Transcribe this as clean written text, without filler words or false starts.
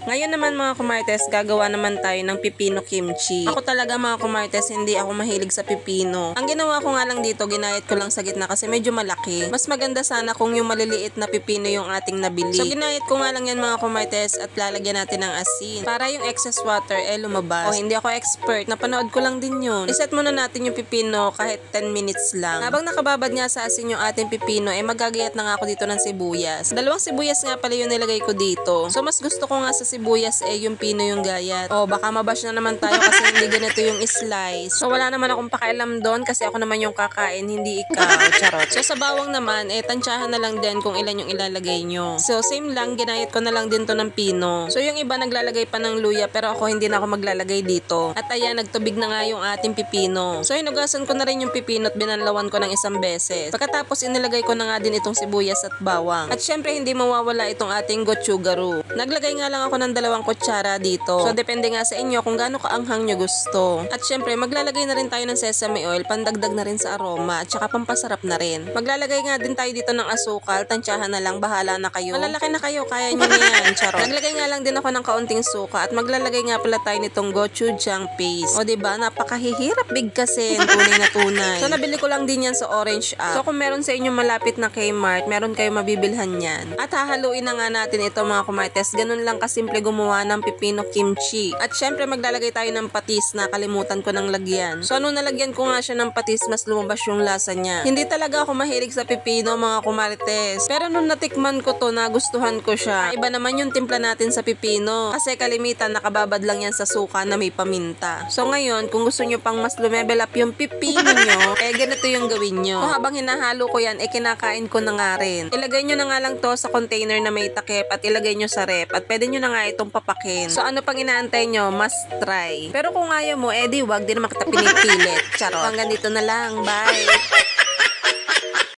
Ngayon naman mga kumartes, gagawa naman tayo ng pipino kimchi. Ako talaga mga kumartes, hindi ako mahilig sa pipino. Ang ginawa ko nga lang dito, ginayat ko lang sa gitna kasi medyo malaki. Mas maganda sana kung yung maliliit na pipino yung ating nabili. So ginayat ko nga lang yan mga kumartes at lalagyan natin ng asin para yung excess water lumabas. Hindi ako expert, napanood ko lang din yun. Iset muna natin yung pipino kahit 10 minutes lang. Habang nakababad nga sa asin yung ating pipino, magagayat na nga ako dito ng sibuyas. Dalawang sibuyas nga pala yung nilagay ko dito. So mas gusto ko nga sa sibuyas yung pino yung gayat. Baka mabash na naman tayo kasi hindi ganito yung slice. So wala naman akong pakialam doon kasi ako naman yung kakain, hindi ikaw. Charot. So sa bawang naman, tansyahan na lang din kung ilan yung ilalagay nyo. So same lang, ginayat ko na lang din to ng pino. So yung iba naglalagay pa ng luya pero ako hindi na ako maglalagay dito. At ayan, nagtubig na nga yung ating pipino. So hinugasan ko na rin yung pipino at binanlawan ko ng isang beses. Pagkatapos inilagay ko na nga din itong sibuyas at bawang. At syempre hindi mawawala itong ating gochugaru. Naglagay nga lang ako ng 2 kutsara dito. So depende nga sa inyo kung gaano kaanghang nyo gusto. At syempre maglalagay na rin tayo ng sesame oil, pandagdag na rin sa aroma at saka pampasarap na rin. Maglalagay nga din tayo dito ng asukal, tansyahan na lang, bahala na kayo. Malalaki na kayo, kaya nyo na yan, charot. Naglagay nga lang din ako ng kaunting suka at maglalagay nga pala tayo nitong gochujang paste. Diba, napakahihirap bigkasin, tunay na tunay. So nabili ko lang din yan sa Orange app. So kung meron sa inyo malapit na Kmart, meron kayo mabibilhan yan. At hahaluin na nga natin ito mga kumartes. Ganun lang kasimple gumawa ng pipino kimchi. At syempre maglalagay tayo ng patis na kalimutan ko ng lagyan. So nalagyan ko nga siya ng patis, mas lumabas yung lasa niya. Hindi talaga ako mahilig sa pipino mga kumartes. Pero nung natikman ko to, nagustuhan ko siya. Iba naman yung timpla natin sa pipino. Kasi kalimitan nakababad lang yan sa suka na may paminta. So ngayon, kung gusto nyo pang mas lumebel up yung pipino nyo, ganito yung gawin nyo. So habang hinahalo ko yan, kinakain ko na nga rin. Ilagay nyo na nga lang to sa container na may takip at ilagay nyo sa rep at pwede nyo na nga itong papakin. So ano pang inaantay nyo? Must try. Pero kung ayaw mo, di wag, di naman kita pinipilit. Charot. Hanggang dito na lang. Bye!